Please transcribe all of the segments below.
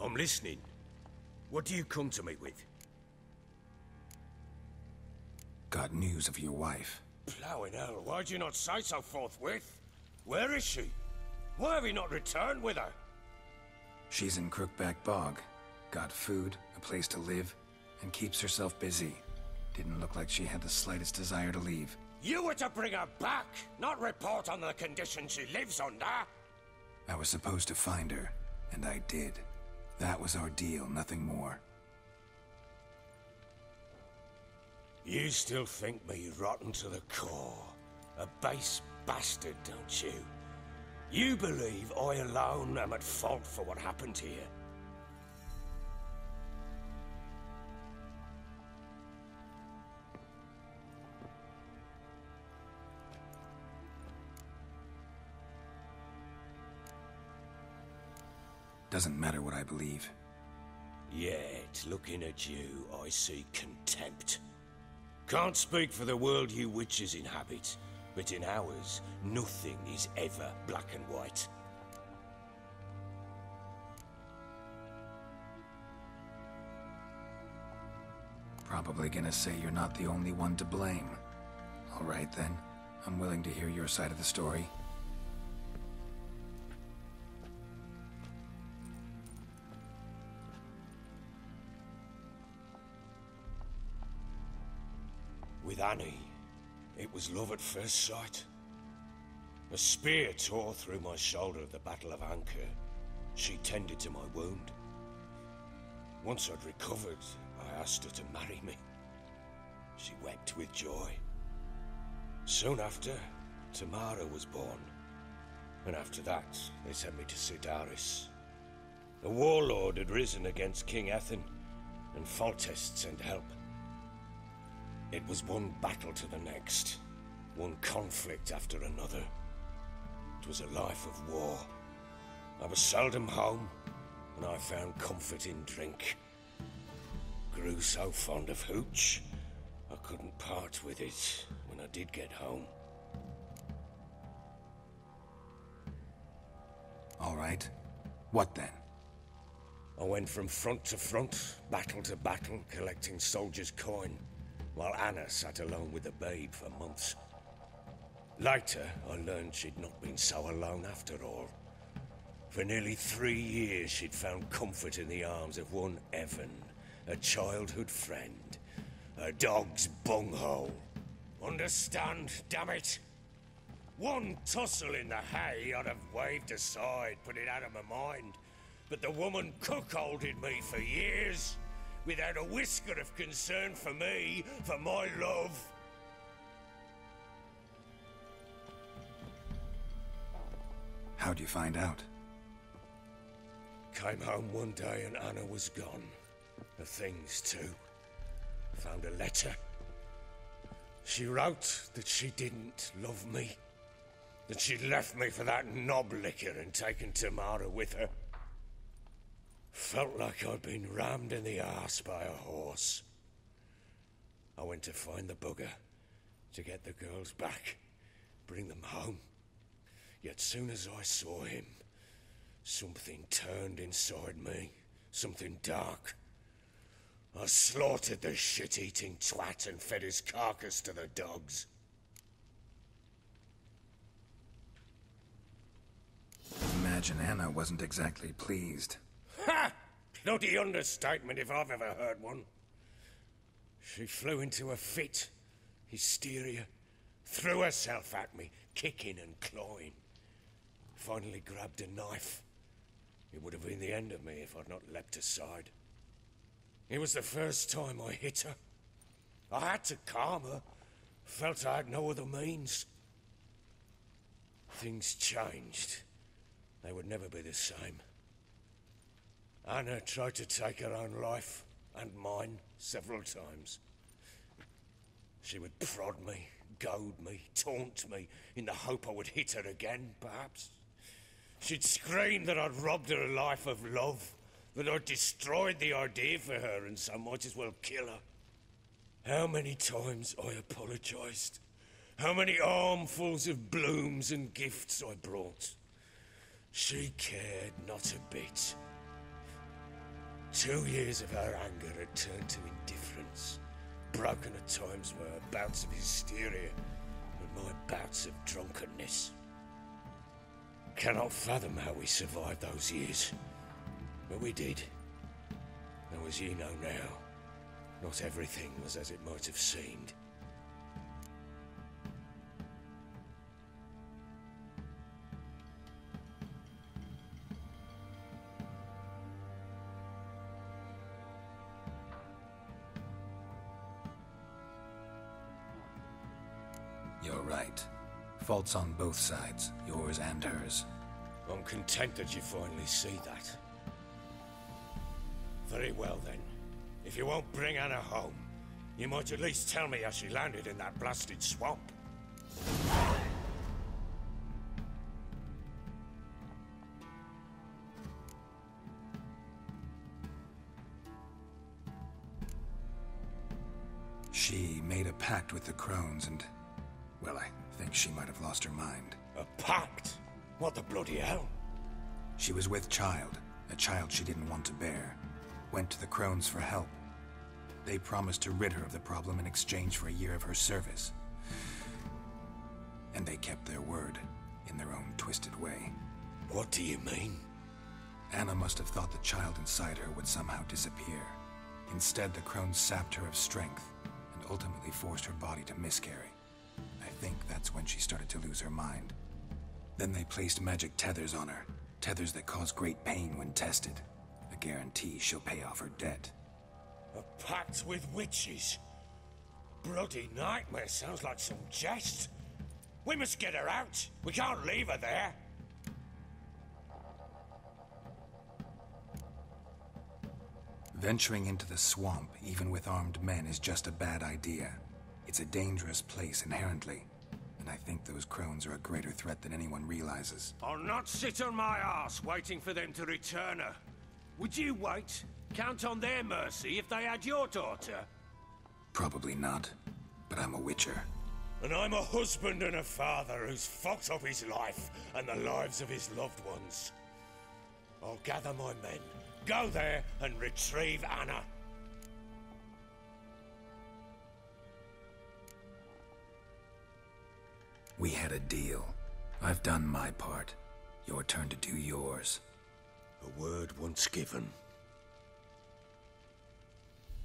I'm listening. What do you come to me with? Got news of your wife. Plowing hell, why'd you not say so forthwith? Where is she? Why have you not returned with her? She's in Crookback Bog. Got food, a place to live, and keeps herself busy. Didn't look like she had the slightest desire to leave. You were to bring her back, not report on the conditions she lives under. I was supposed to find her, and I did. That was our deal, nothing more. You still think me rotten to the core. A base bastard, don't you? You believe I alone am at fault for what happened here. Doesn't matter what I believe. Yet, looking at you, I see contempt. Can't speak for the world you witches inhabit, but in ours, nothing is ever black and white. Probably gonna say you're not the only one to blame. All right then, I'm willing to hear your side of the story. With Annie, it was love at first sight. A spear tore through my shoulder at the Battle of Anchor. She tended to my wound. Once I'd recovered, I asked her to marry me. She wept with joy. Soon after, Tamara was born. And after that, they sent me to Sidaris. A warlord had risen against King Ethan, and Foltest sent help. It was one battle to the next, one conflict after another. It was a life of war. I was seldom home, and I found comfort in drink. Grew so fond of hooch, I couldn't part with it when I did get home. All right. What then? I went from front to front, battle to battle, collecting soldiers' coin, while Anna sat alone with the babe for months. Later, I learned she'd not been so alone after all. For nearly 3 years, she'd found comfort in the arms of one Evan, a childhood friend, a dog's bunghole. Understand, damn it? One tussle in the hay I'd have waved aside, put it out of my mind. But the woman cuckolded me for years, without a whisker of concern for me, for my love. How'd you find out? Came home one day and Anna was gone. The things too. Found a letter. She wrote that she didn't love me. That she'd left me for that knob licker and taken Tamara with her. Felt like I'd been rammed in the arse by a horse. I went to find the bugger, to get the girls back, bring them home. Yet soon as I saw him, something turned inside me, something dark. I slaughtered the shit-eating twat and fed his carcass to the dogs. Imagine Anna wasn't exactly pleased. Ha! Bloody understatement if I've ever heard one. She flew into a fit, hysteria, threw herself at me, kicking and clawing. Finally grabbed a knife. It would have been the end of me if I'd not leapt aside. It was the first time I hit her. I had to calm her. Felt I had no other means. Things changed. They would never be the same. Anna tried to take her own life, and mine, several times. She would prod me, goad me, taunt me, in the hope I would hit her again, perhaps. She'd scream that I'd robbed her a life of love, that I'd destroyed the idea for her, and so might as well kill her. How many times I apologized. How many armfuls of blooms and gifts I brought. She cared not a bit. 2 years of her anger had turned to indifference, broken at times by her bouts of hysteria and my bouts of drunkenness. Cannot fathom how we survived those years, but we did. Though as you know now, not everything was as it might have seemed. You're right. Faults on both sides, yours and hers. I'm content that you finally see that. Very well then. If you won't bring Anna home, you might at least tell me how she landed in that blasted swamp. She made a pact with the Crones and, well, I think she might have lost her mind. A pact? What the bloody hell? She was with child, a child she didn't want to bear. Went to the Crones for help. They promised to rid her of the problem in exchange for a year of her service. And they kept their word, in their own twisted way. What do you mean? Anna must have thought the child inside her would somehow disappear. Instead, the Crones sapped her of strength, and ultimately forced her body to miscarry. I think that's when she started to lose her mind. Then they placed magic tethers on her, tethers that cause great pain when tested. A guarantee she'll pay off her debt. A pact with witches? Bloody nightmare, sounds like some jest. We must get her out. We can't leave her there. Venturing into the swamp, even with armed men, is just a bad idea. It's a dangerous place inherently, and I think those Crones are a greater threat than anyone realizes. I'll not sit on my ass waiting for them to return her. Would you wait? Count on their mercy if they had your daughter? Probably not, but I'm a witcher. And I'm a husband and a father who's fucked up his life and the lives of his loved ones. I'll gather my men, go there and retrieve Anna. We had a deal. I've done my part. Your turn to do yours. A word once given.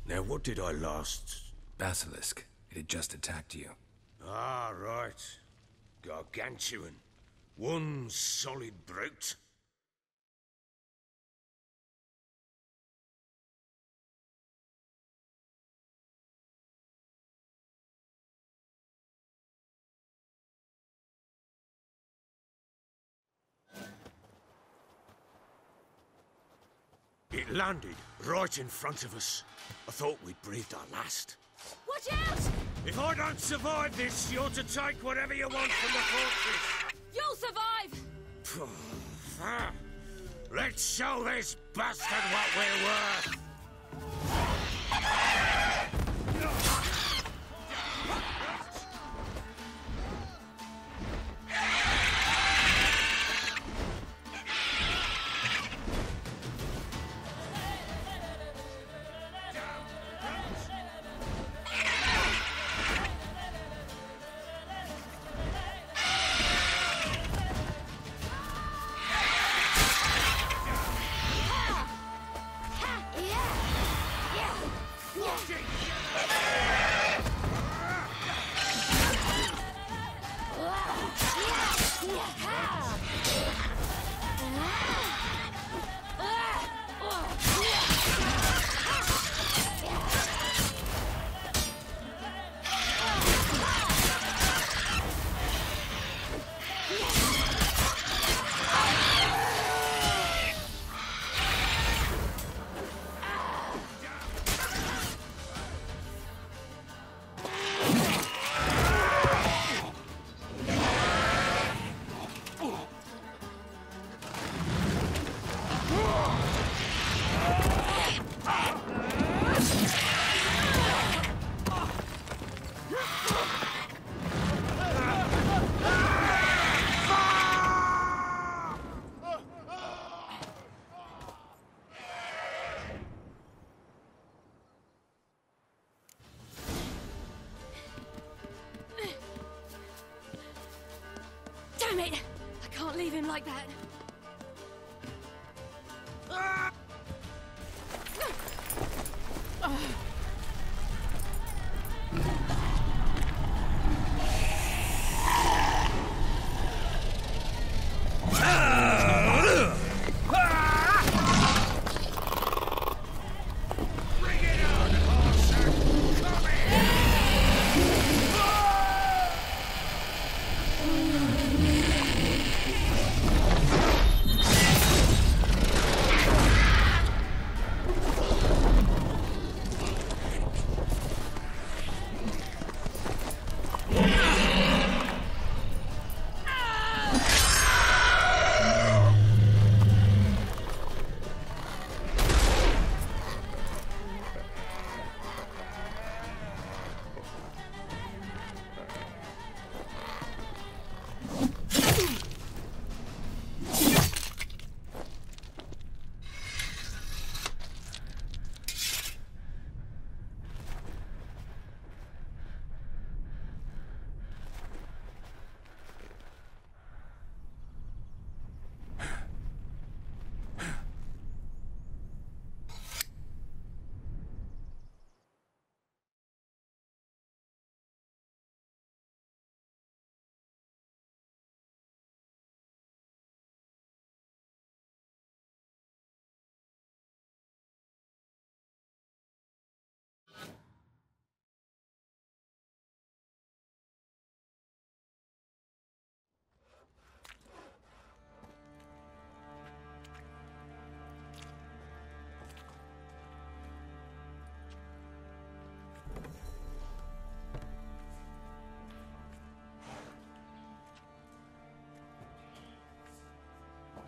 Now what did I last... Basilisk. It had just attacked you. Ah, right. Gargantuan. One solid brute. It landed right in front of us. I thought we'd breathed our last. Watch out! If I don't survive this, you're to take whatever you want from the fortress. You'll survive! Let's show this bastard what we're worth. can't leave him like that.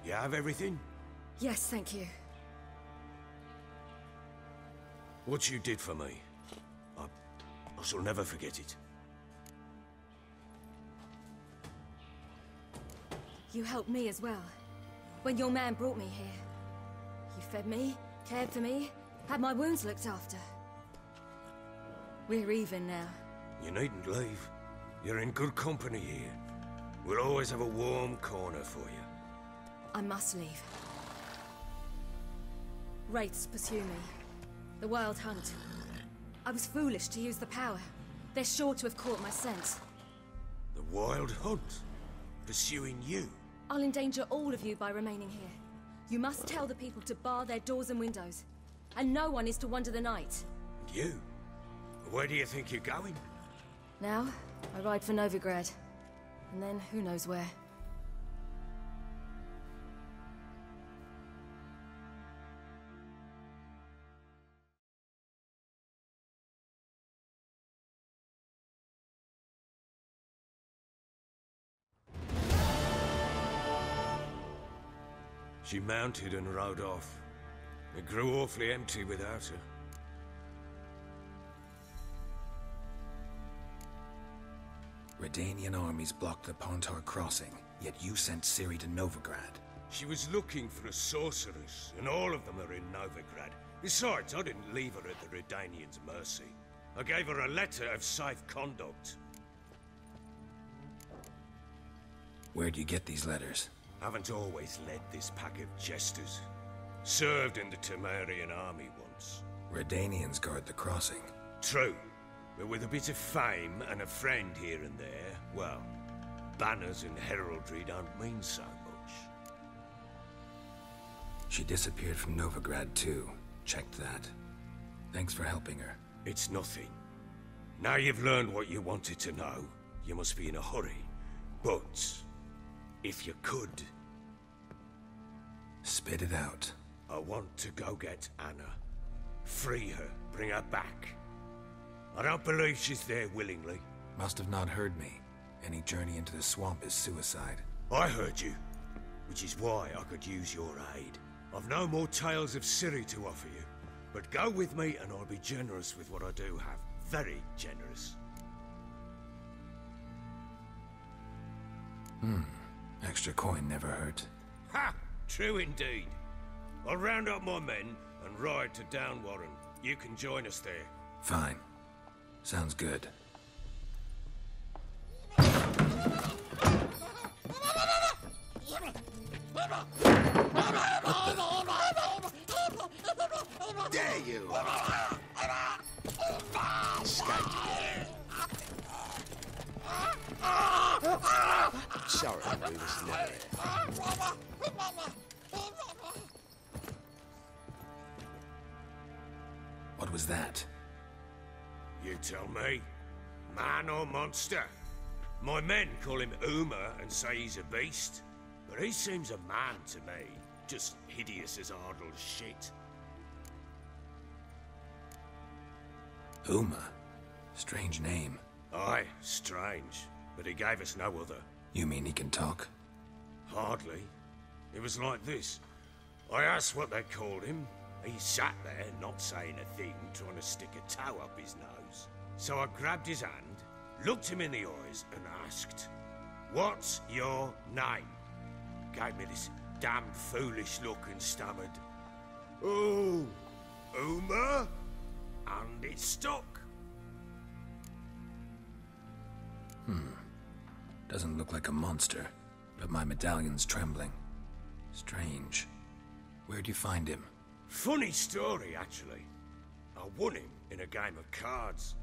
You have everything? Yes, thank you. What you did for me, I shall never forget it. You helped me as well. When your man brought me here. You fed me, cared for me, had my wounds looked after. We're even now. You needn't leave. You're in good company here. We'll always have a warm corner for you. I must leave. Wraiths pursue me. The Wild Hunt. I was foolish to use the power. They're sure to have caught my scent. The Wild Hunt? Pursuing you? I'll endanger all of you by remaining here. You must tell the people to bar their doors and windows. And no one is to wander the night. And you? Where do you think you're going? Now, I ride for Novigrad. And then, who knows where. She mounted and rode off. It grew awfully empty without her. Redanian armies blocked the Pontar crossing, yet you sent Ciri to Novigrad. She was looking for a sorceress, and all of them are in Novigrad. Besides, I didn't leave her at the Redanians' mercy. I gave her a letter of safe conduct. Where'd you get these letters? Haven't always led this pack of jesters. Served in the Temerian army once. Redanians guard the crossing. True, but with a bit of fame and a friend here and there, well, banners and heraldry don't mean so much. She disappeared from Novigrad too. Checked that. Thanks for helping her. It's nothing. Now you've learned what you wanted to know, you must be in a hurry. But if you could... Spit it out. I want to go get Anna. Free her, bring her back. I don't believe she's there willingly. Must have not heard me. Any journey into the swamp is suicide. I heard you, which is why I could use your aid. I've no more tales of Ciri to offer you, but go with me and I'll be generous with what I do have. Very generous. Extra coin never hurt. Ha! True indeed. I'll round up my men and ride to Downwarren. You can join us there. Fine. Sounds good. There you are. Escaped again. Sorry, we was never here. What was that? You tell me. Man or monster? My men call him Uma and say he's a beast. But he seems a man to me. Just hideous as Ardle's shit. Uma? Strange name. Aye, strange. But he gave us no other. You mean he can talk? Hardly. It was like this. I asked what they called him. He sat there, not saying a thing, trying to stick a toe up his nose. So I grabbed his hand, looked him in the eyes, and asked, "What's your name?" Gave me this damned foolish look and stammered, "Oh, Uma?" And it stuck. Doesn't look like a monster, but my medallion's trembling. Strange. Where'd you find him? Funny story, actually. I won him in a game of cards.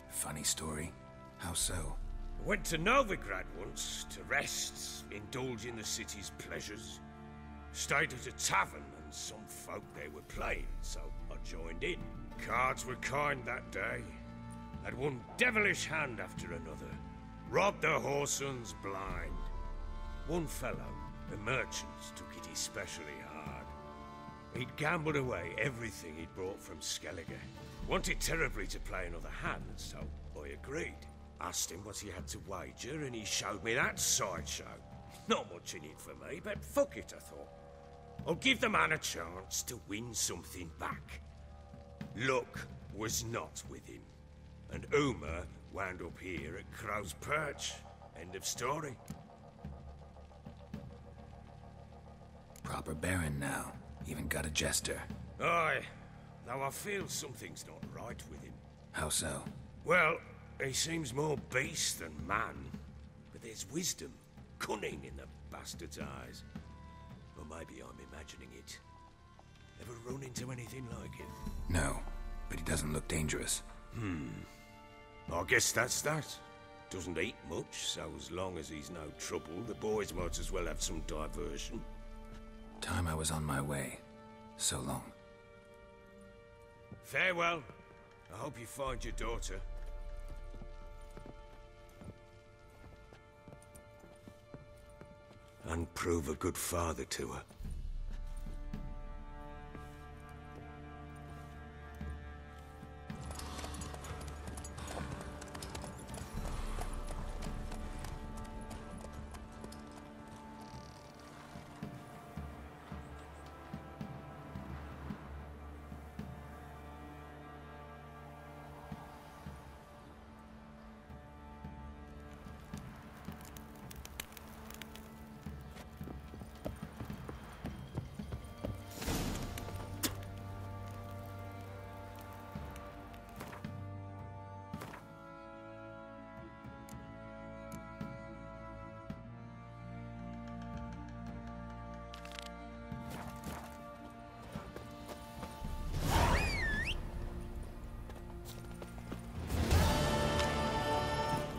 Funny story? How so? Went to Novigrad once to rest, indulge in the city's pleasures. Stayed at a tavern and some folk there were playing, so I joined in. Cards were kind that day. Had one devilish hand after another. Robbed the whoresons blind. One fellow, a merchant, took it especially hard. He'd gambled away everything he'd brought from Skellige. Wanted terribly to play another hand, so I agreed. Asked him what he had to wager, and he showed me that sideshow. Not much in it for me, but fuck it, I thought. I'll give the man a chance to win something back. Luck was not with him, and Uma wound up here at Crow's Perch. End of story. Proper baron now. Even got a jester. Aye, though I feel something's not right with him. How so? Well, he seems more beast than man, but there's wisdom, cunning in the bastard's eyes. Or maybe I'm imagining it. Ever run into anything like him? No, but he doesn't look dangerous. I guess that's that. Doesn't eat much, so as long as he's no trouble, the boys might as well have some diversion. Time I was on my way. So long. Farewell. I hope you find your daughter. And prove a good father to her.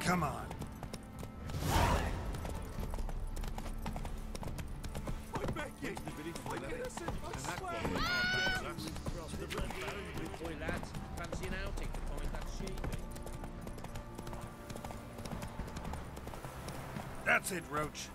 Come on. That's it, Roach.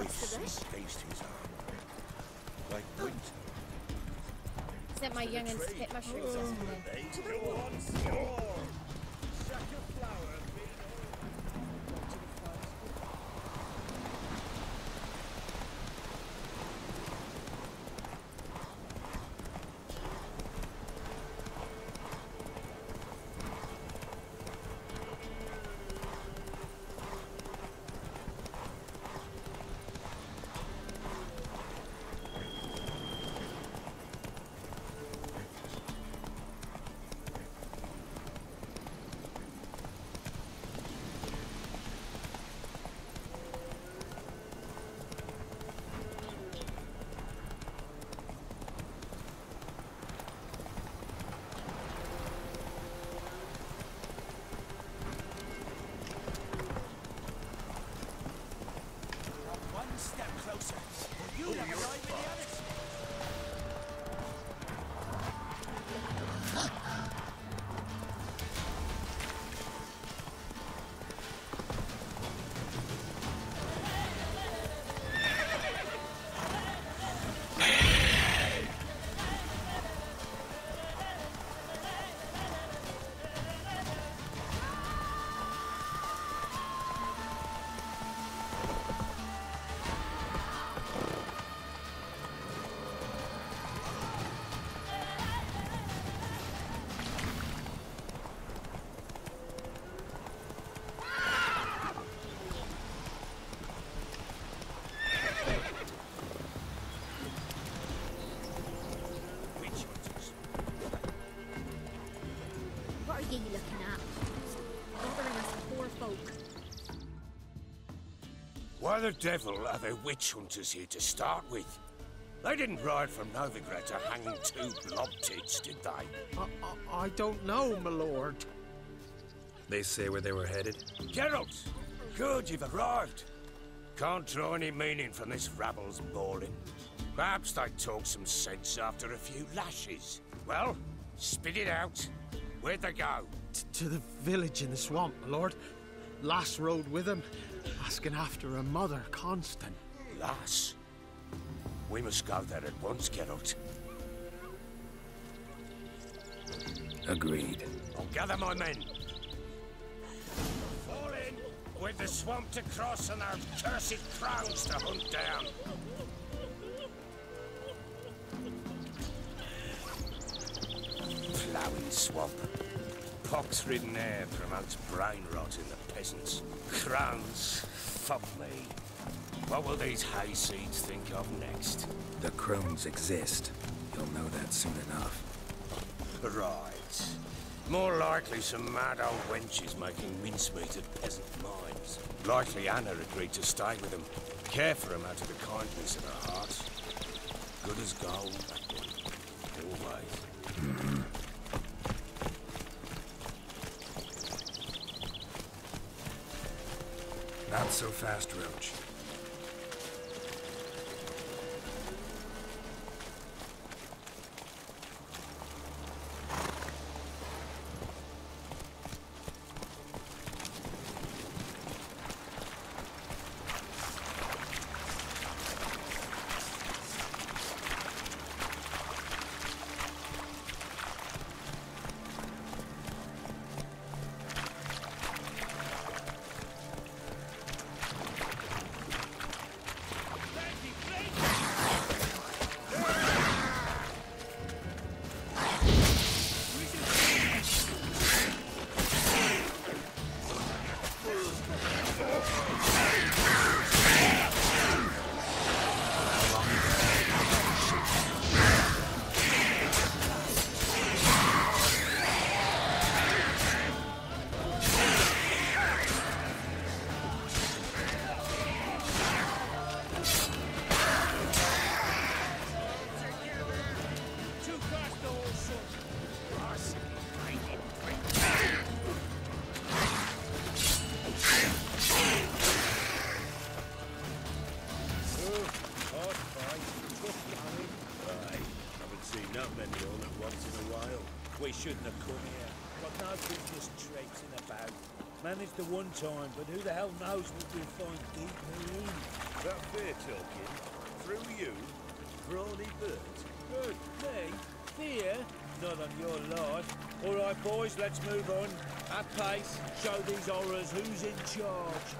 What's the rush? Tasties are. Like winter. Sent my young'uns to pick mushrooms yesterday. Go on, storm! Suck a flower, What are you looking at? Bothering us poor folk. Why the devil are there witch hunters here to start with? They didn't ride from Novigrad to hang 2 blob tits, did they? I don't know, my lord. They say where they were headed? Geralt! Good, you've arrived. Can't draw any meaning from this rabble's bawling. Perhaps they talk some sense after a few lashes. Well, spit it out. Where'd they go? To the village in the swamp, my lord. Lass rode with him, asking after her mother, Constant. Lass? We must go there at once, Geralt. Agreed. I'll gather my men. Fall in, with the swamp to cross and our cursed Crones to hunt down. Ploughing swamp. Pox-ridden air promotes brain rot in the peasants. Crones, fuck me. What will these hayseeds think of next? The Crones exist. You'll know that soon enough. Right. More likely some mad old wenches making mincemeat at peasant mines. Likely Anna agreed to stay with them. Care for them out of the kindness of her heart. Good as gold, that one. Always. Not so fast, Roach. We shouldn't have come here. Got no business traipsing about. Managed the one time, but who the hell knows what we'll find deep therein. That fair talking? Through you? Brawny bird? Good, me? Fear? Not on your life. All right, boys, let's move on. At pace, show these horrors who's in charge.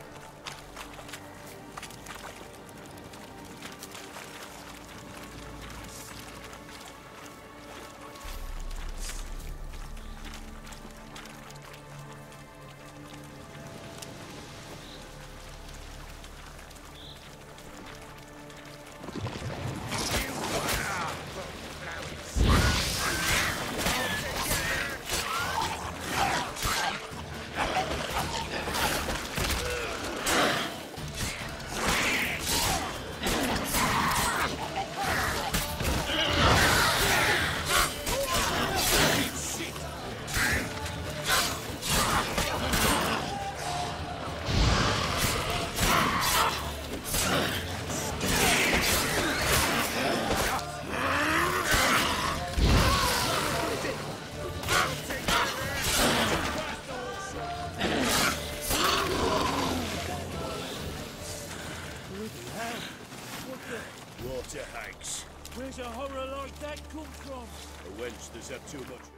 Water hags. Where's a horror like that come from? A wench that's had too much.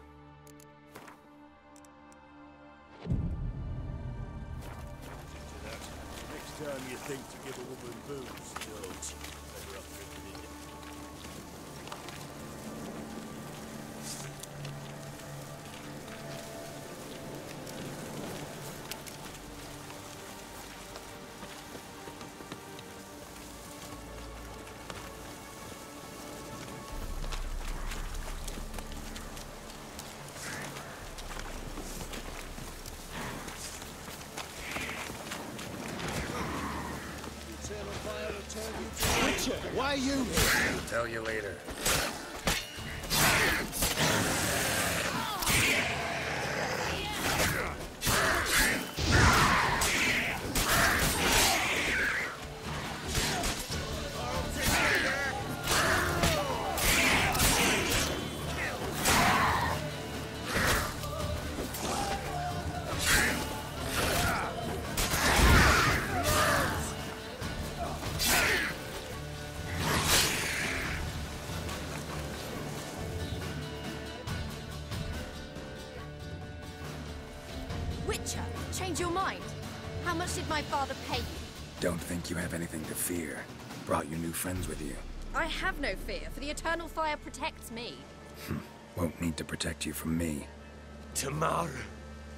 Into that. Next time you think to give a woman booze, don't. Better off drinking it. Witcher, why are you here? I'll tell you later. Witcher, change your mind. How much did my father pay you? Don't think you have anything to fear. Brought your new friends with you. I have no fear, for the eternal fire protects me. Won't need to protect you from me. Tamara,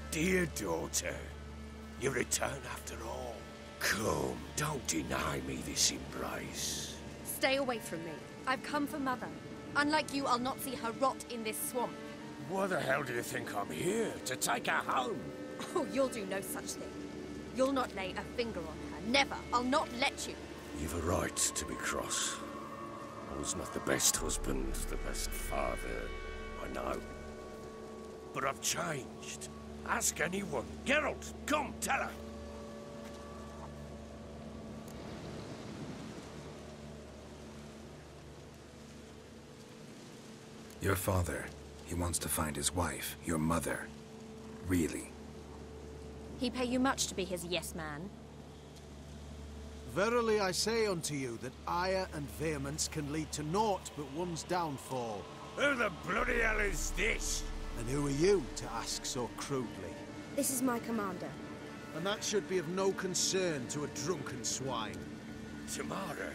dear daughter, you return after all. Come, don't deny me this embrace. Stay away from me. I've come for Mother. Unlike you, I'll not see her rot in this swamp. Why the hell do you think I'm here? To take her home? Oh, you'll do no such thing. You'll not lay a finger on her. Never. I'll not let you. You've a right to be cross. I was not the best husband, the best father, I know. But I've changed. Ask anyone. Geralt, come, tell her. Your father, he wants to find his wife, your mother. Really. He pay you much to be his yes man. Verily I say unto you that ire and vehemence can lead to naught but one's downfall. Who the bloody hell is this? And who are you to ask so crudely? This is my commander. And that should be of no concern to a drunken swine. Tamara,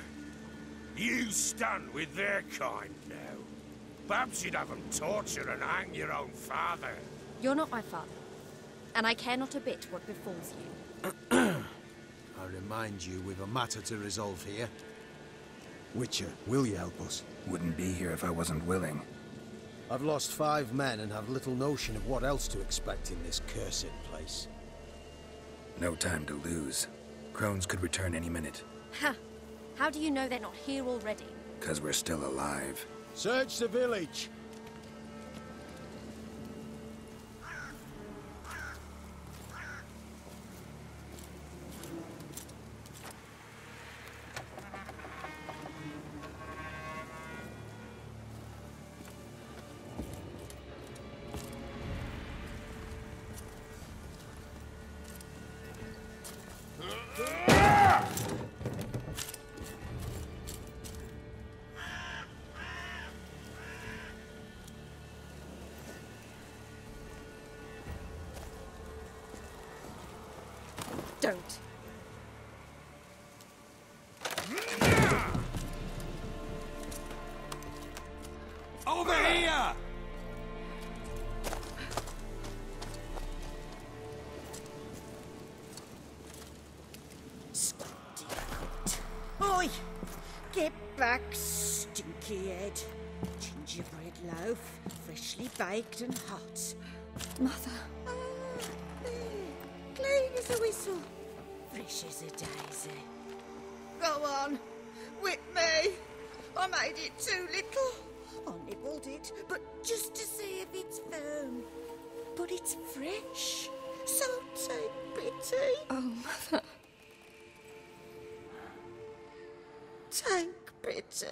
you stand with their kind now. Perhaps you'd have them torture and hang your own father. You're not my father. And I care not a bit what befalls you. I remind you, we've a matter to resolve here. Witcher, will you help us? Wouldn't be here if I wasn't willing. I've lost 5 men and have little notion of what else to expect in this cursed place. No time to lose. Crones could return any minute. Ha! How do you know they're not here already? 'Cause we're still alive. Search the village! Don't. Over here! Oi! Get back, stinky head. Gingerbread loaf, freshly baked and hot. Mother. There. Clean as a whistle. Fresh as a daisy. Go on. Whip me. I made it too little. I nibbled it, but just to see if it's firm. But it's fresh. So take pity. Oh, Mother. Take pity.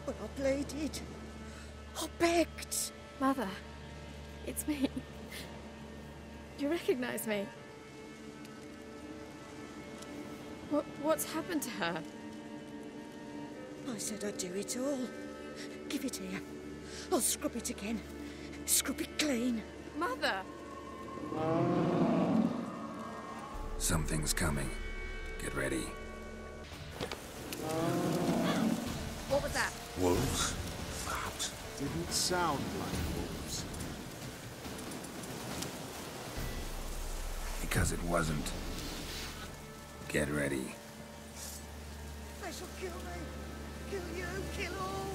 But I pleaded. I begged. Mother. It's me. You recognize me? What's happened to her? I said I'd do it all. Give it here. I'll scrub it again. Scrub it clean. Mother! Something's coming. Get ready. What was that? Wolves? Perhaps. Didn't sound like wolves. Because it wasn't. Get ready. They shall kill me. Kill you, kill all.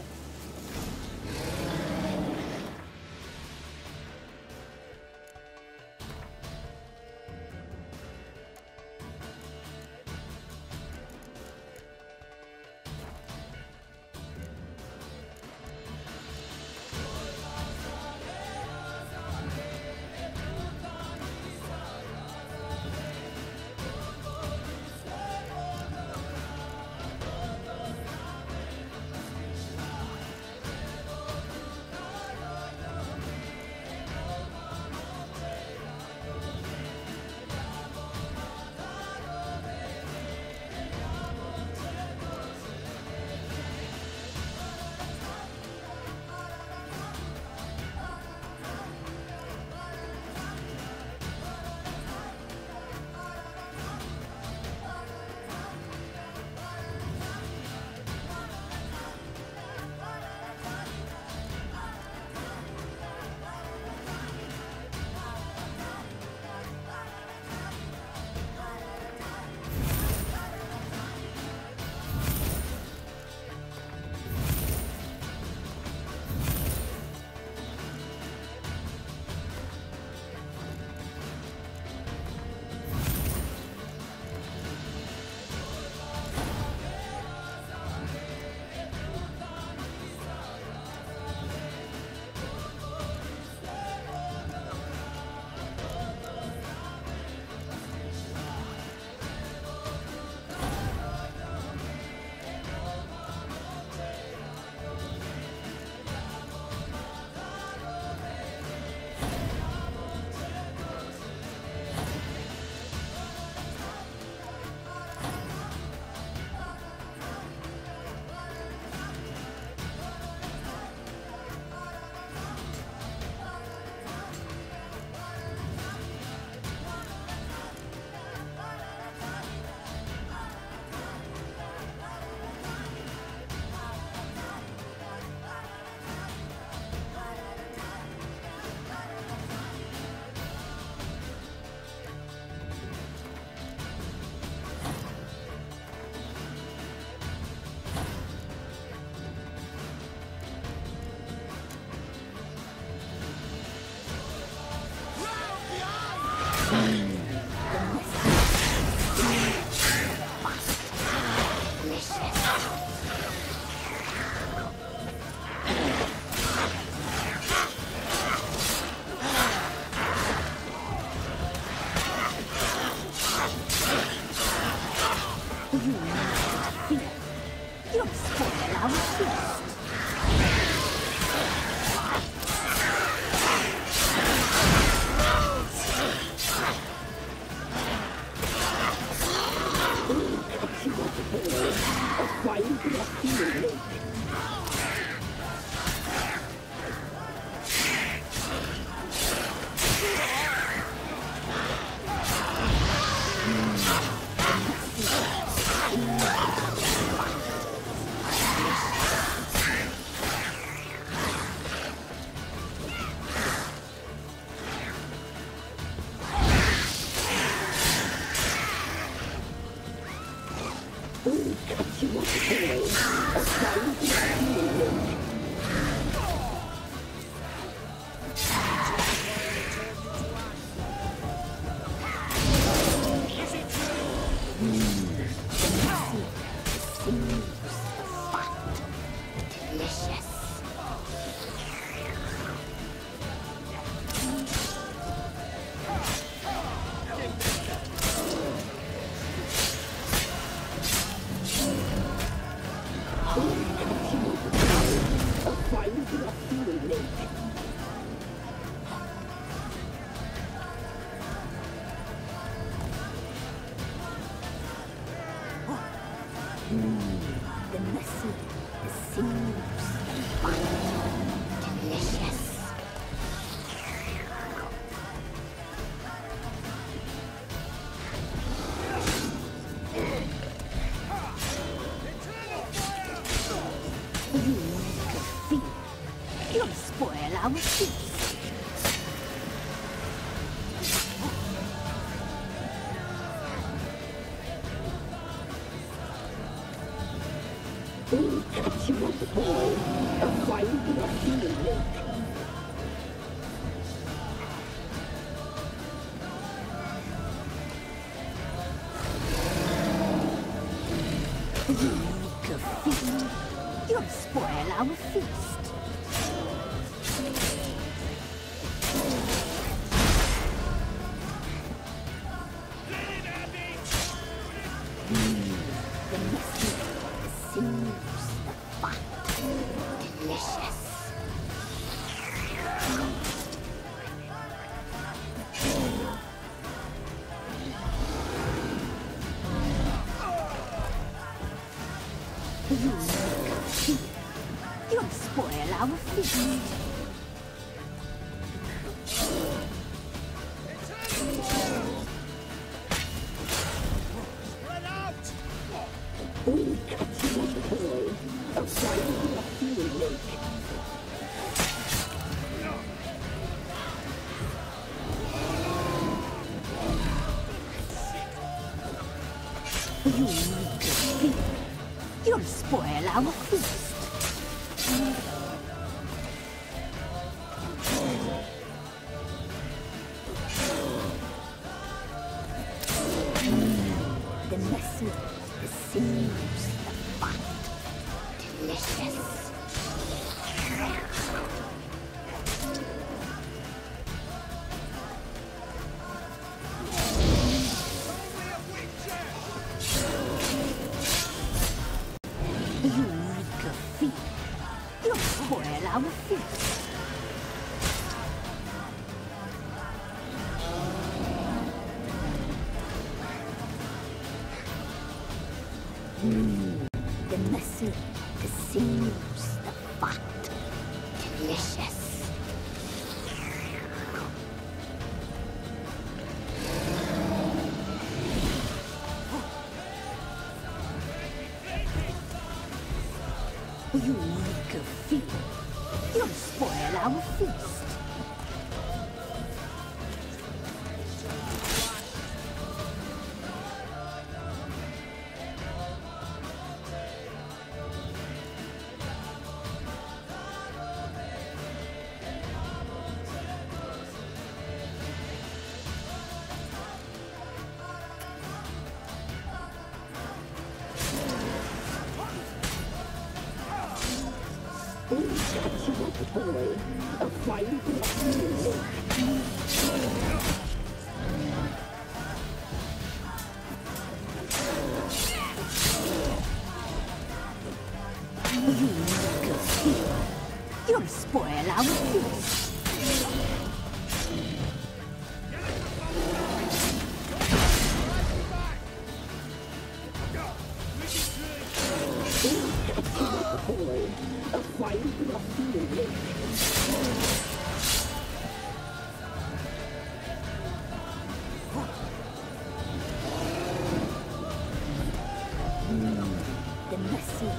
messy,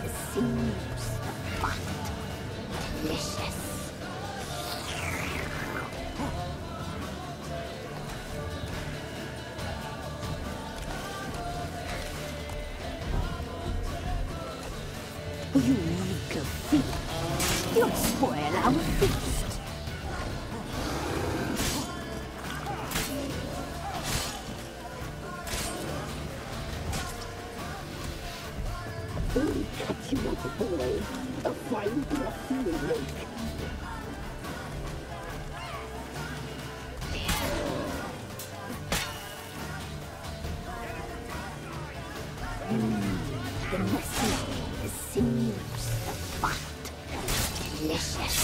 the sinews, the fat, delicious. You meager fiend, you'll spoil our feast. We'll cut you up, boy. A fine breath you will make. The messy, the sinews, the fat, delicious.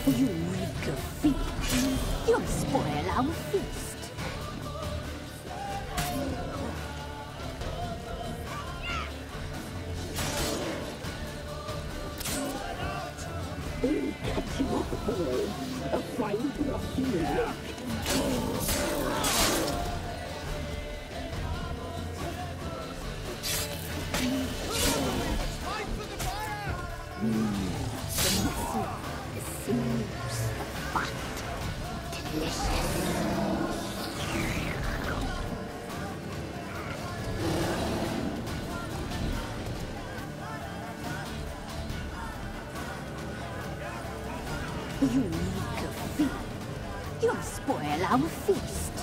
You meager fiend, you'll spoil our feast. We'll cut you up, boy. A fine broth you will make. The messy, the sinews, the fat, delicious. You meager fiend, you'll spoil our feast.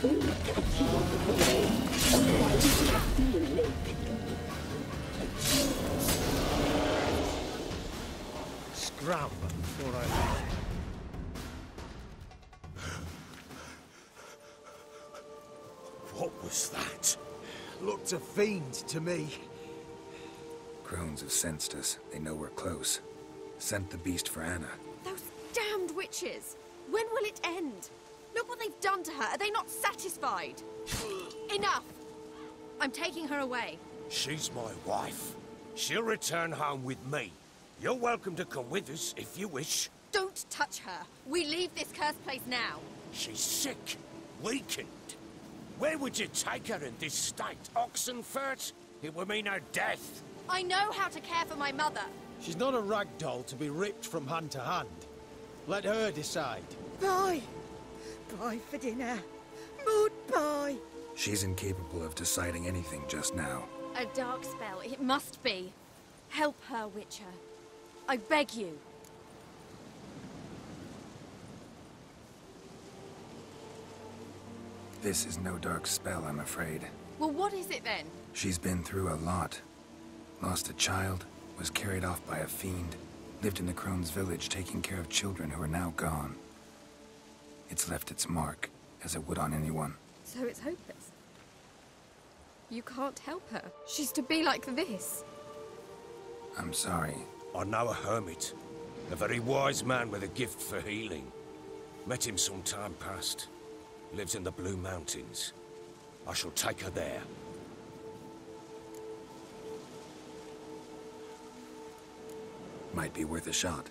We'll cut you up, boy. A fine breath you will make. Scramble before I leave. What was that? Looked a fiend to me. Crones have sensed us. They know we're close. Sent the beast for Anna. Those damned witches! When will it end? Look what they've done to her. Are they not satisfied? Enough! I'm taking her away. She's my wife. She'll return home with me. You're welcome to come with us if you wish. Don't touch her. We leave this cursed place now. She's sick, weakened. Where would you take her in this state? Oxenfurt? It would mean her death. I know how to care for my mother. She's not a rag doll to be ripped from hand to hand. Let her decide. Bye. Bye for dinner. Mood bye. She's incapable of deciding anything just now. A dark spell, it must be. Help her, Witcher. I beg you. This is no dark spell, I'm afraid. Well, what is it then? She's been through a lot. Lost a child, was carried off by a fiend, lived in the Crones village taking care of children who are now gone. It's left its mark, as it would on anyone. So it's hopeless. You can't help her. She's to be like this. I'm sorry. I know a hermit. A very wise man with a gift for healing. Met him some time past. Lives in the Blue Mountains. I shall take her there. Might be worth a shot.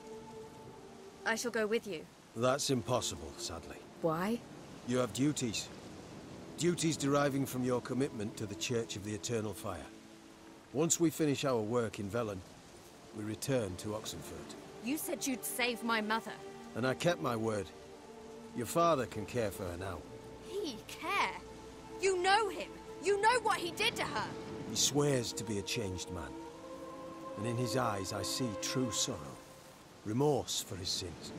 I shall go with you. That's impossible, sadly. Why? You have duties. Duties deriving from your commitment to the Church of the Eternal Fire. Once we finish our work in Velen, we return to Oxenfurt. You said you'd save my mother. And I kept my word. Your father can care for her now. He care? You know him. You know what he did to her. He swears to be a changed man. And in his eyes I see true sorrow. Remorse for his sins.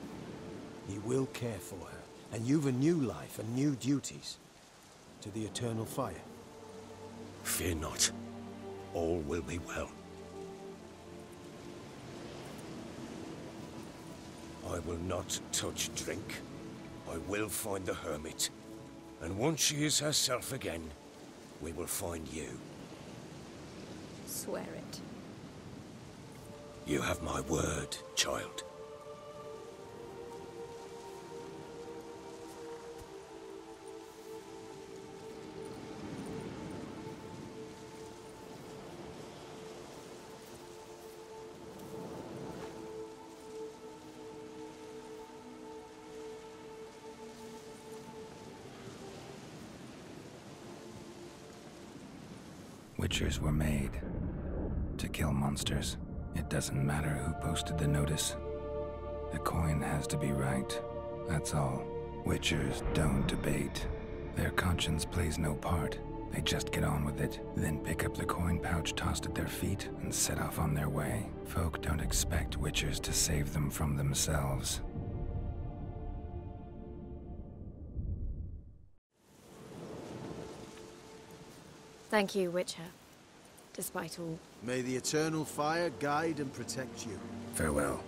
He will care for her. And you've a new life and new duties. To the Eternal Fire. Fear not. All will be well. I will not touch drink. I will find the hermit. And once she is herself again, we will find you. Swear it. You have my word, child. Witchers were made to kill monsters. It doesn't matter who posted the notice. The coin has to be right. That's all. Witchers don't debate. Their conscience plays no part. They just get on with it, then pick up the coin pouch tossed at their feet and set off on their way. Folk don't expect Witchers to save them from themselves. Thank you, Witcher. Despite all. May the eternal fire guide and protect you. Farewell.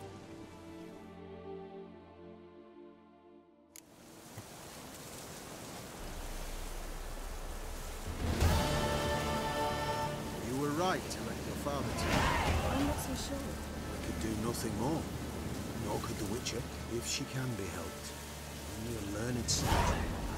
You were right to let your father take you. I'm not so sure. I could do nothing more. Nor could the Witcher, if she can be helped. Only a learned sage.